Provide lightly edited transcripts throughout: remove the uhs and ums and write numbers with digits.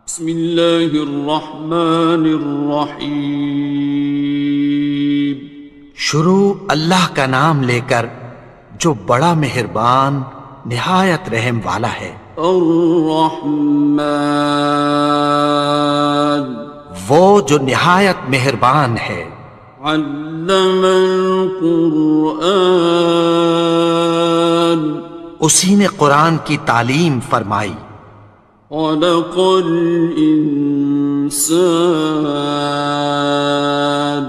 بسم اللہ الرحمن الرحیم۔ شروع اللہ کا نام لے کر جو بڑا مہربان نہایت رحم والا ہے۔ الرحمن، وہ جو نہایت مہربان ہے۔ علم القرآن، اسی نے قرآن کی تعلیم فرمائی۔ خلق الانسان،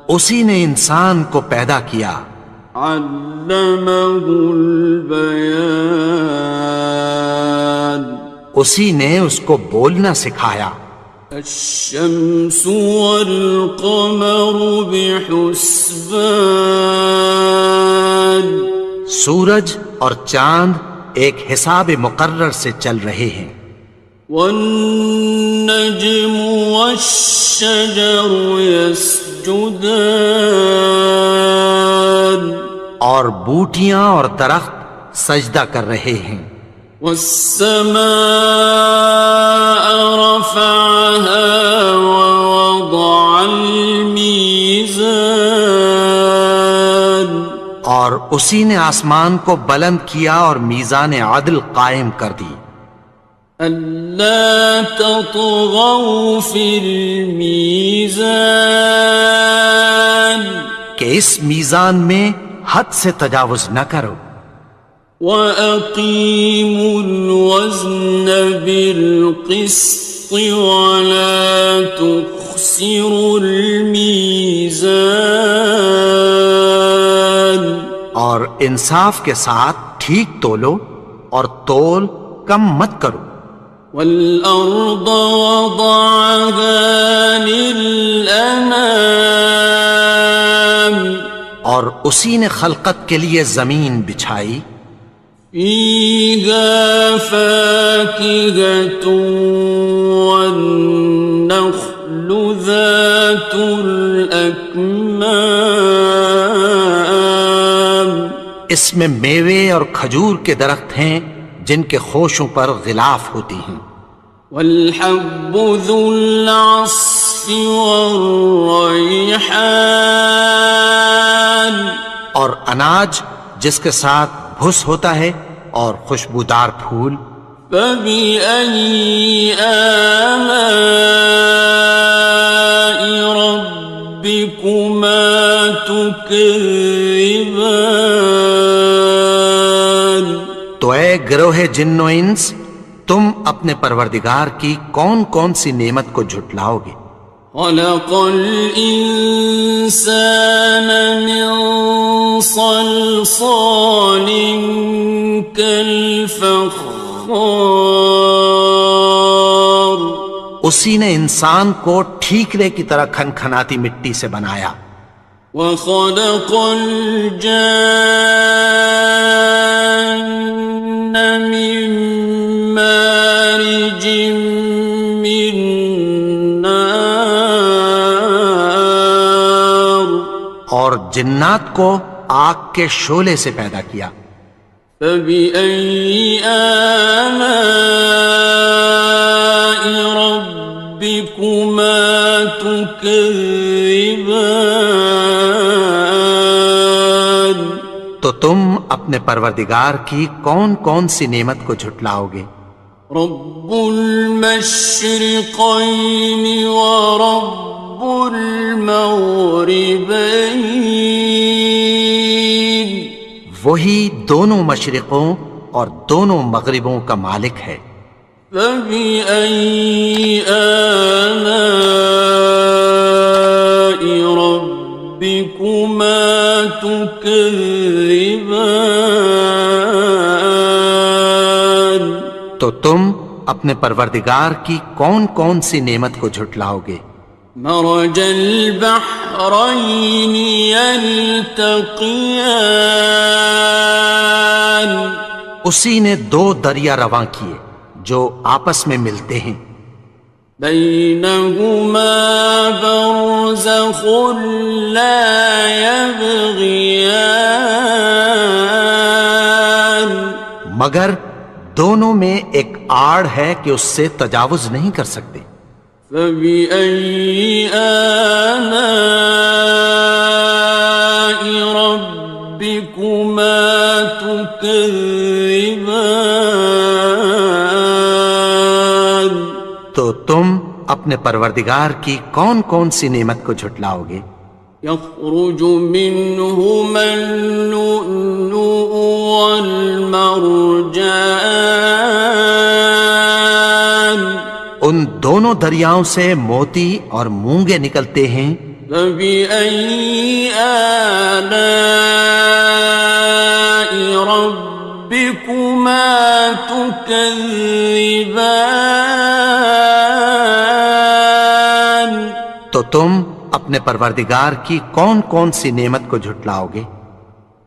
اسی نے انسان کو پیدا کیا۔ علمہ البیان، اسی نے اس کو بولنا سکھایا۔ الشمس والقمر بحسبان، سورج اور چاند ایک حساب مقرر سے چل رہے ہیں۔ والنجم والشجر يسجدان، اور بوٹیاں اور درخت سجدہ کر رہے ہیں۔ والسماء رفعها ووضع الميزان، اور اسی نے آسمان کو بلند کیا اور میزان عدل قائم کر دی۔ ألا تطغوا في الميزان، کہ اس میزان میں حد سے تجاوز نہ کرو۔ وَأَقِيمُوا الْوَزْنَ بِالْقِسْطِ وَلَا تُخْسِرُوا الْمِيزَانَ، اور انصاف کے ساتھ ٹھیک تولو اور تول کم مت کرو۔ وَالْأَرْضَ وَضَعَهَا لِلْأَنَامِ، اور اسی نے خلقت کے لیے زمین بچھائی۔ فِيهَا فَاكِهَةٌ وَالنَّخْلُ ذَاتُ الْأَكْمَامِ، اس میں میوے اور کھجور کے درخت ہیں جن کے خوشوں پر غلاف ہوتی ہیں۔ وَالْحَبُّ ذُو الْعَصْفِ وَالرَّيْحَانِ، اور اناج جس کے ساتھ بھس ہوتا ہے اور خوشبودار پھول۔ فَبِأَيِّ آلَاءِ رَبِّكُمَا تُكَذِّبَانِ، تو اے گروہ جن و انس، تم اپنے پروردگار کی کون کون سی نعمت کو جھٹلاؤ گے؟ خَلَقَ الْإِنسَانَ مِنْ صَلْصَالٍ كَالْفَخَّارِ، اسی نے انسان کو ٹھیکرے کی طرح کھنکھناتی مٹی سے بنایا۔ وَخَلَقَ الْجَانَّ مِن مَّارِجٍ مِّن نَّارٍ، اور جنات کو آگ کے شعلے سے پیدا کیا۔ فَبِأَيِّ آلَاءِ رَبِّكُمَا تُكَذِّبَانِ، تو تم اپنے پروردگار کی کون کون سی نعمت کو جھٹلاؤ گے؟ رب المشرقین ورب المغربین، وہی دونوں مشرقوں اور دونوں مغربوں کا مالک ہے۔ فَبِأَيِّ آلَاءِ رَبِّكُمَا تُكَذِّبَانِ، تو تم اپنے پروردگار کی کون کون سی نعمت کو جھٹلاؤ گے؟ مرج البحرین یلتقیان، اسی نے دو دریا رواں کیے جو آپس میں ملتے ہیں۔ بینہما برزخ لا یبغیان، مگر دونوں میں ایک آڑ ہے کہ اس سے تجاوز نہیں کر سکتے۔ فبأي آلاء ربكما تكذبان؟ تو تم اپنے پروردگار کی کون کون سی نعمت کو جھٹلاؤ گے؟ يخرج منهما اللؤلؤ والمرجان ان دونوں دریاؤں سے موتی اور مونگے نکلتے ہیں۔ فبأي آلاء ربكما تكذبان؟ تو تم اپنے پروردگار کی کون کون سی نعمت کو جھٹلاؤ گے؟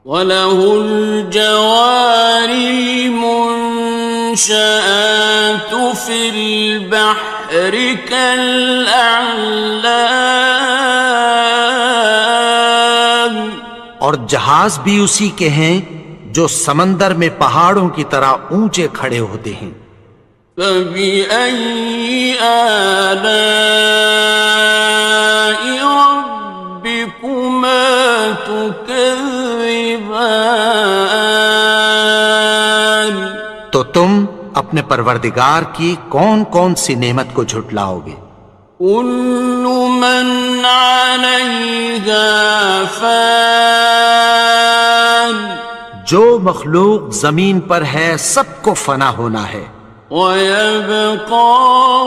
وَلَهُ الْجَوَارِ الْمُنشَآتُ فِي الْبَحْرِ كَالْأَعْلَامِ، اور جہاز بھی اسی کے ہیں جو سمندر میں پہاڑوں کی طرح اونچے کھڑے ہوتے ہیں۔ فَبِأَيِّ آلَاءِ رَبِّكُمَا تُكَذِّبَانِ؟ تو تم اپنے پروردگار کی کون کون سی نعمت کو جھٹلاؤ گے؟ كُلُّ مَنْ عَلَيْهَا فَانٍ، جو مخلوق زمین پر ہے سب کو فنا ہونا ہے۔ وَيَبْقَى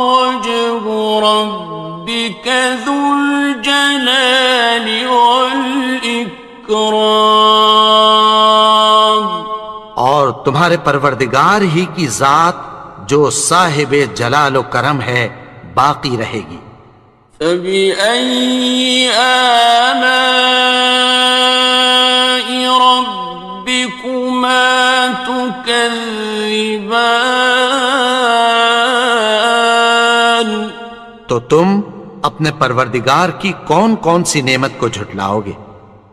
وَجْهُ رَبِّكَ ذُو الْجَلَالِ وَالْإِكْرَامِ، اور تمہارے پروردگار ہی کی ذات جو صاحب جلال و کرم ہے باقی رہے گی۔ فَبِأَيِّ آلَاءِ رَبِّكُمَا تُكَذِّبَانِ؟ تو تم اپنے پروردگار کی کون کون سی نعمت کو جھٹلاؤ گے؟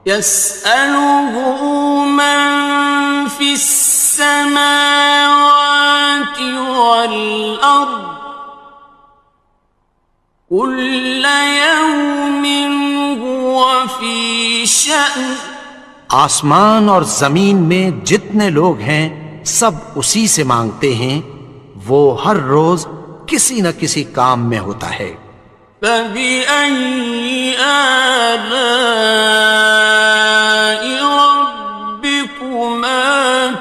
يَسْأَلُهُ مَن فِي السَّمَاوَاتِ وَالْأَرْضِ كُلَّ يَوْمٍ هُوَ فِي شَأْنٍ، آسمان اور زمین میں جتنے لوگ ہیں سب اسی سے مانگتے ہیں، وہ ہر روز کسی نہ کسی کام میں ہوتا ہے۔ فَبِأَيِّ آلَاءِ رَبِّكُمَا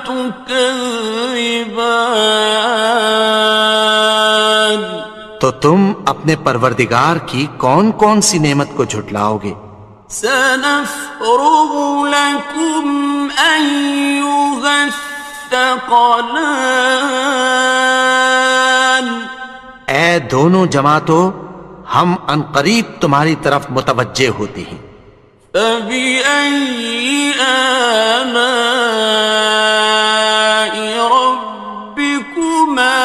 تُكَذِّبَانِ؟ تو تم اپنے پروردگار کی کون کون سی نعمت کو جھٹلاؤ گے؟ سَنَفْرُغُ لَكُمْ أَيُّهَ الثَّقَلَانِ؟ اے دونوں جماعتوں، ہم عنقریب تمہاری طرف متوجہ ہوتے ہیں۔ فَبِأَيِّ آلَاءِ رَبِّكُمَا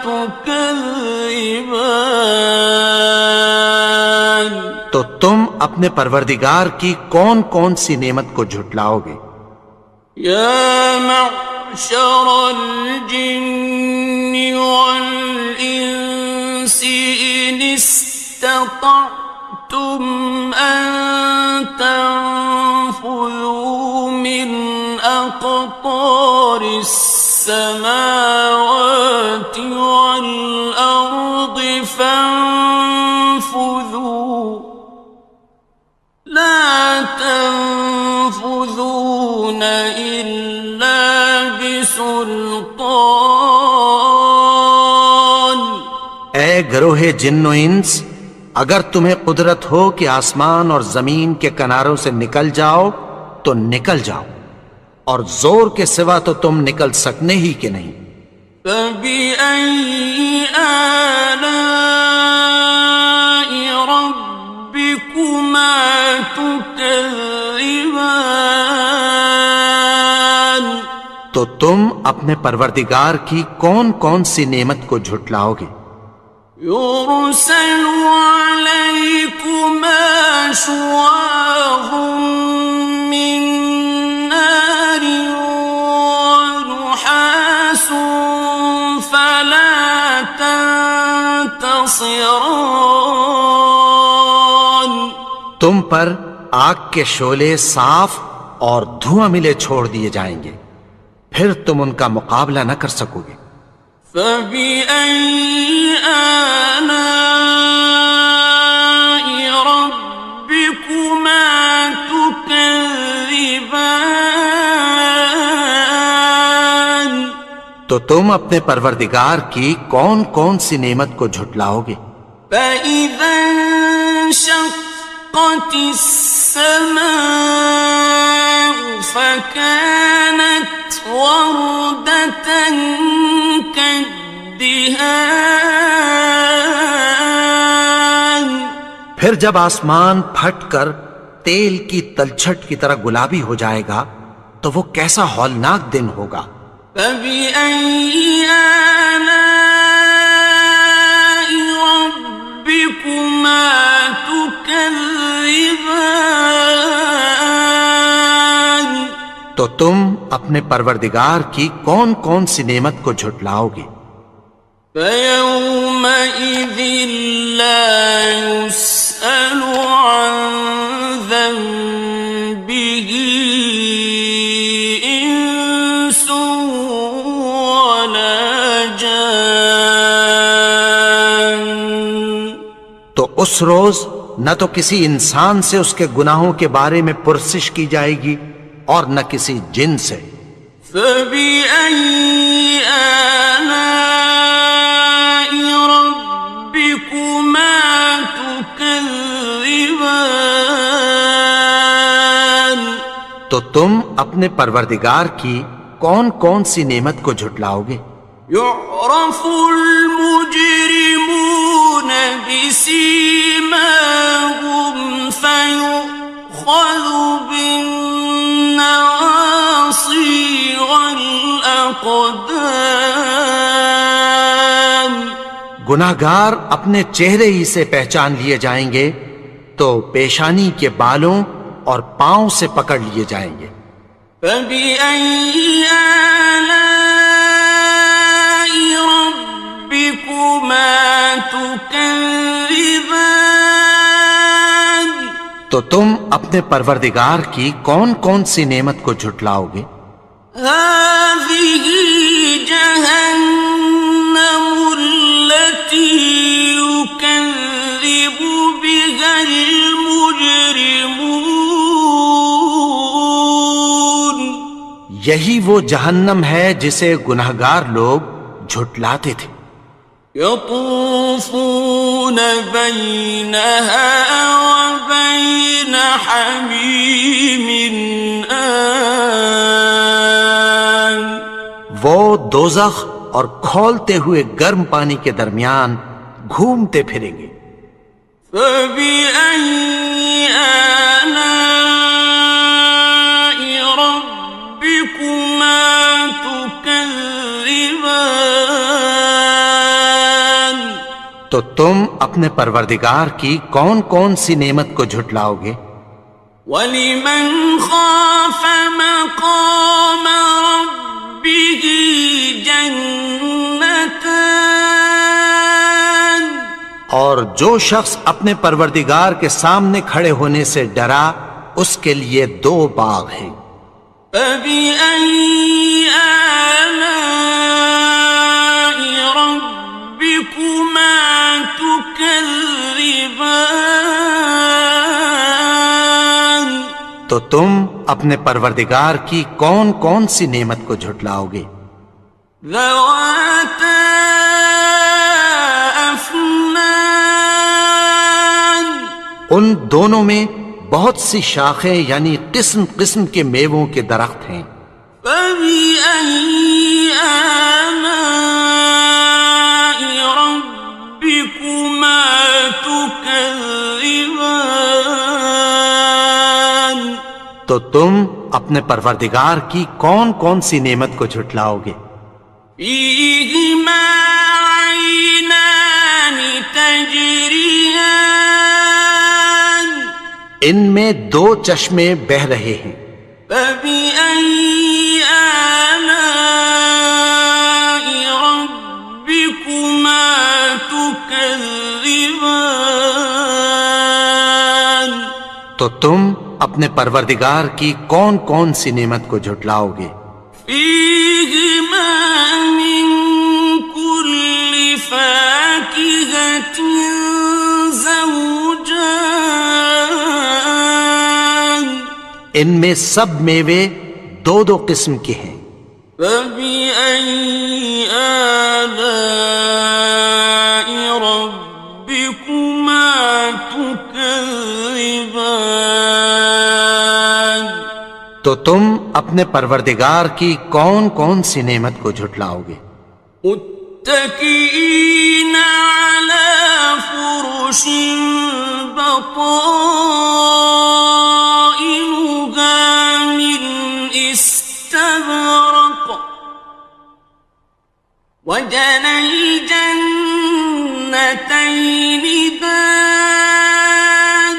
تُكَذِّبَانِ؟ تو تم اپنے پروردگار کی کون کون سی نعمت کو جھٹلاؤ گے؟ يَا مَعْشَرَ الْجِنِّ وَالْإِنسِ إِنِ اسْتَطَعْتُمْ أَن تَنفُذُوا مِنْ أَقْطَارِ السَّمَاوَاتِ وَالْأَرْضِ فَانفُذُوا لَا تَنفُذُونَ إِلَّا بِسُلْطَانٍ۔ اے گروہ جن و انس، اگر تمہیں قدرت ہو کہ آسمان اور زمین کے کناروں سے نکل جاؤ تو نکل جاؤ، اور زور کے سوا تو تم نکل سکنے ہی کہ نہیں۔ فَبِأَيِّ آلَاءِ رَبِّكُمَا تُكَذِّبَانِ؟ تو تم اپنے پروردگار کی کون کون سی نعمت کو جھٹلاؤ گے؟ يُرْسَلُ عَلَيْكُمَا شُوَاظٌ مِّن نَّارٍ وَنُحَاسٌ خاصران. تم پر آگ کے شعلے صاف اور دھواں ملے چھوڑ دیے جائیں گے، پھر تم ان کا مقابلہ نہ کر سکو گے۔ فبأي آلاء ربكما تكذبان. تو تم اپنے پروردگار کی کون کون سی نعمت کو جھٹلاؤ گے؟ فإذا انشقت السماء فكانت وردة كالدهان. پھر جب آسمان پھٹ کر تیل کی تلچھٹ کی طرح گلابی ہو جائے گا تو وہ کیسا ہولناک دن ہوگا۔ فبأي آلاء ربكما تكذبان. تو تم اپنے پروردگار کی کون کون سی نعمت کو جھٹلاؤ گے؟ فيومئذ لا يسأل عن ذنبه إنس ولا جان. تو اس روز نہ تو کسی انسان سے اس کے گناہوں کے بارے میں پرسش کی جائے گی اور نہ کسی جن سے۔ فبأي آلاء ربكما تكذبان. تو تم اپنے پروردگار کی کون کون سی نعمت کو جھٹلاؤ گے؟ يعرف المجرمون بسيماهم فيؤخذ بالنواصي والأقدام. گناہگار اپنے چہرے ہی سے پہچان لیے جائیں گے تو پیشانی کے بالوں اور پاؤں سے پکڑ لیے جائیں گے۔ فبأي آلاء ربكما تكذبان. تو تم اپنے پروردگار کی کون کون سی نعمت کو جھٹلاؤ گے؟ هذه جهنم التي يكذب بها المجرمون. یہی وہ جہنم ہے جسے گناہگار لوگ جھٹلاتے تھے۔ يطوفون بينها وبين حميم آن. وہ دوزخ اور کھولتے ہوئے گرم پانی کے درمیان گھومتے پھریں گے۔ فبأي آلاء ربكما تكذبان. تو تم اپنے پروردگار کی کون کون سی نعمت کو جھٹلاؤ گے؟ وَلِمَنْ خَافَ مَقَامَ رَبِّهِ جَنَّتَانِ. اور جو شخص اپنے پروردگار کے سامنے کھڑے ہونے سے ڈرا اس کے لیے دو باغ ہیں۔ فَبِأَيِّ آلَاءِ رَبِّكُمَا تُكَذِّبَانِ. تو تم اپنے پروردگار کی کون کون سی نعمت کو جھٹلاؤ گے؟ ذَوَاتَا أَفْنَانٍ. ان دونوں میں بہت سی شاخیں یعنی قسم قسم کے میووں کے درخت ہیں۔ فَبِأَيِّ آلَاءِ رَبِّكُمَا تُكَذِّبَانِ. تو تم اپنے پروردگار کی کون کون سی نعمت کو جھٹلاؤ گے؟ فِيهِمَا عَيْنَانِ تَجْرِيَانِ. ان میں دو چشمے بہہ رہے ہیں۔ فَبِأَيِّ آلَاءِ رَبِّكُمَا تُكَذِّبَانِ. تكذبان تو تم اپنے پروردگار کی کون کون سی نعمت کو جھٹلاؤ گے؟ فيهما من كل فاكهة زوجان ان میں سب میوے دو دو قسم کے ہیں۔ فبأي آلاء ربكما تكذبان تو تم اپنے پروردگار کی کون کون سی نعمت کو جھٹلاؤ گے؟ متكئين على فرش بطائنها من استبرق وجنى الجنتين دان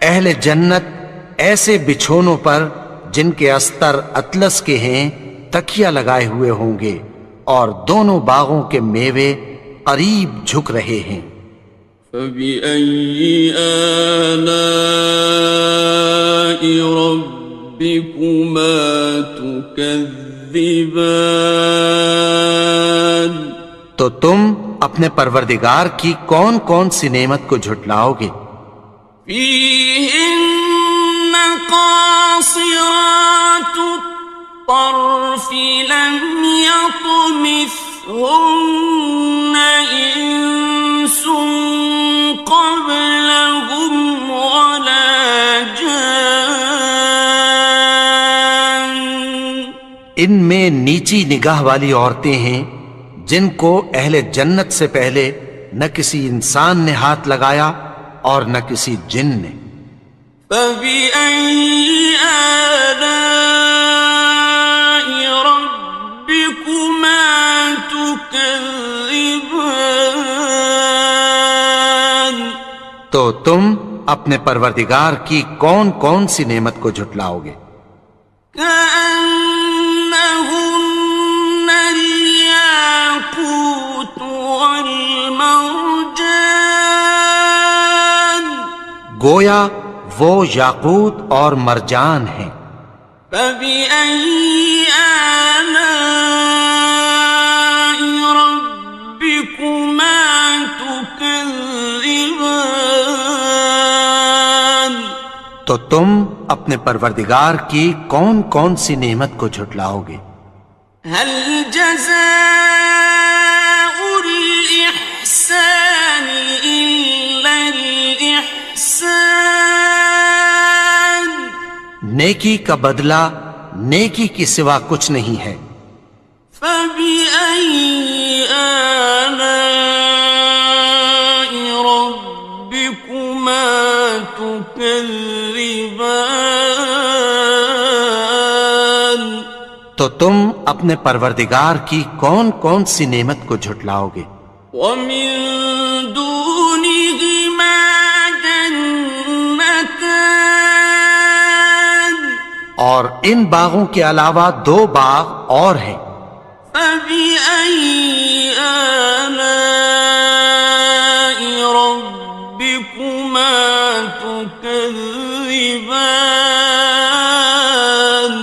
اہل جنت ایسے بچھونوں پر جن کے استر اطلس کے ہیں تکیہ لگائے ہوئے ہوں گے، اور دونوں باغوں کے میوے قریب جھک رہے ہیں۔ فبأي آلاء ربكما تكذبان تو تم اپنے پروردگار کی کون کون سی نعمت کو جھٹلاؤ گے؟ فيهن قاصرات الطرف لم يطمثهن إنس قبلهم ولا جان ان میں نیچی نگاہ والی عورتیں ہیں جن کو اہل جنت سے پہلے نہ کسی انسان نے ہاتھ لگایا اور نہ کسی جن نے۔ فبأي آلاء ربكما تكذبان تو تم اپنے پروردگار کی کون کون سی نعمت کو جھٹلاؤ گے؟ كأنهن الياقوت والمرجان گویا وہ یاقوت اور مرجان ہیں۔ فبأي آلاء ربكما تكذبان تو تم اپنے پروردگار کی کون کون سی نعمت کو جھٹلاؤ گے؟ هل جزاء الإحسان إلا الإحسان نیکی کا بدلہ نیکی کی سوا کچھ نہیں ہے۔ فبأي آلاء ربكما تكذبان تو تم اپنے پروردگار کی کون کون سی نعمت کو جھٹلاؤ گے؟ ومن دونهما جنتان اور ان باغوں کے علاوہ دو باغ اور ہیں۔ فبأي آلاء ربكما تكذبان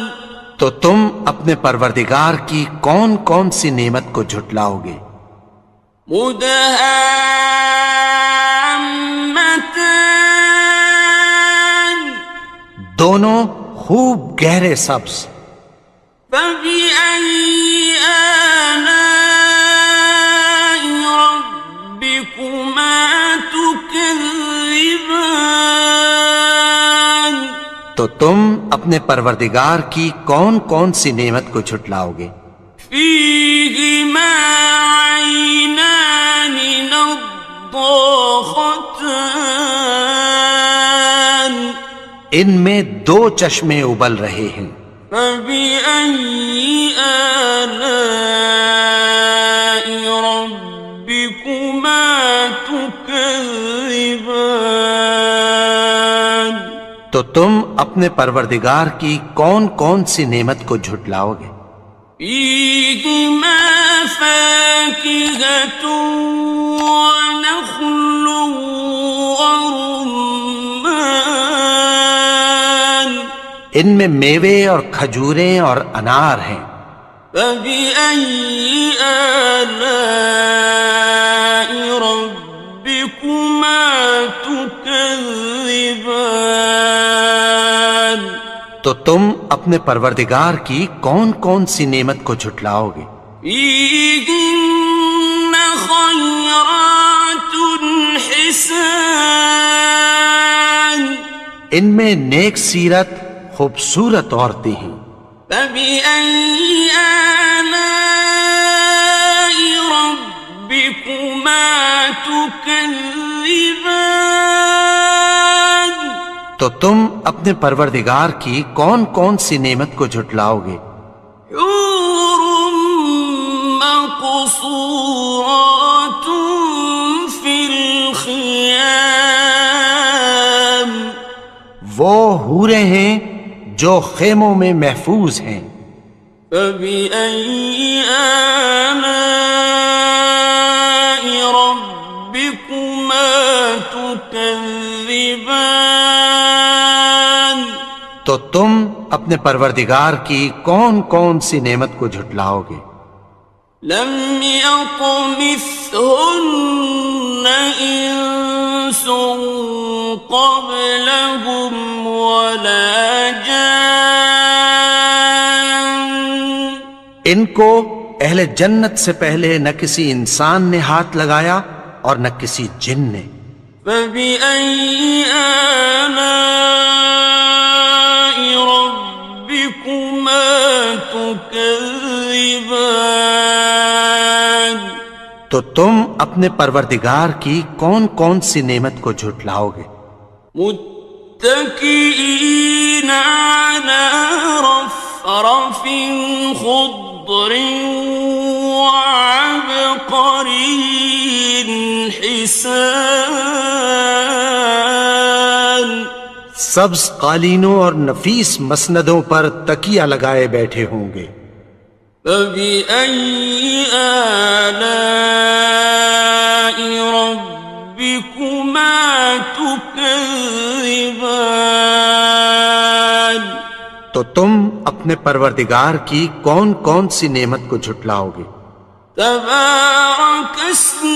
تو تم اپنے پروردگار کی کون کون سی نعمت کو جھٹلاؤ گے؟ مدهامتان دونوں خوب گہرے سبز۔ فبأي آلاء ربكما تكذبان تو تم اپنے پروردگار کی کون کون سی نعمت کو جھٹلاؤ گے؟ فيهما عينان نضاختان ان میں دو چشمے ابل رہے ہیں۔ فبأي آلاء ربكما تكذبان تو تم اپنے پروردگار کی کون کون سی نعمت کو جھٹلاؤ گے؟ فيهما فاكهة ونخل ورمان ان میں میوے اور کھجوریں اور انار ہیں. فبأي آلاء ربكما تكذبان تو تم اپنے پروردگار کی کون کون سی نعمت کو جھٹلاؤ گے؟ فيهن خيرات حسان ان میں نیک سیرت خوبصورت عورتیں ہیں. فبأي آلاء ربكما تكذبان تو تم اپنے پروردگار کی کون کون سی نعمت کو جھٹلاؤ گے؟ حور مقصورات في الخيام وہ حوریں ہیں جو خیموں میں محفوظ ہیں. فبأي آلاء ربكما تكذبان تو تم اپنے پروردگار کی کون کون سی نعمت کو جھٹلاؤ گے؟ لم يطمثهن إنس قبلهم ولا جان ان کو اہل جنت سے پہلے نہ کسی انسان نے ہاتھ لگایا اور نہ کسی جن نے. فبأي آلاء ربكما تكذبان تو تم اپنے پروردگار کی کون کون سی نعمت کو جھٹلاؤ گے؟ متكئين على رفرف خضر وعبقري حسان سبز قالینوں اور نفیس مسندوں پر تکیہ لگائے بیٹھے ہوں گے. فبأي آلاء ربكما تكذبان تو تم اپنے پروردگار کی کون کون سی نعمت کو جھٹلاؤ گے؟ تبارك اسم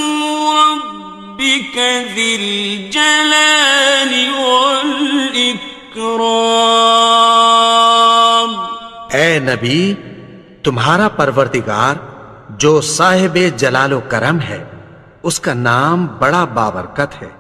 ربك ذي الجلال والإكرام اے نبی، تمہارا پروردگار جو صاحب جلال و کرم ہے، اس کا نام بڑا بابرکت ہے.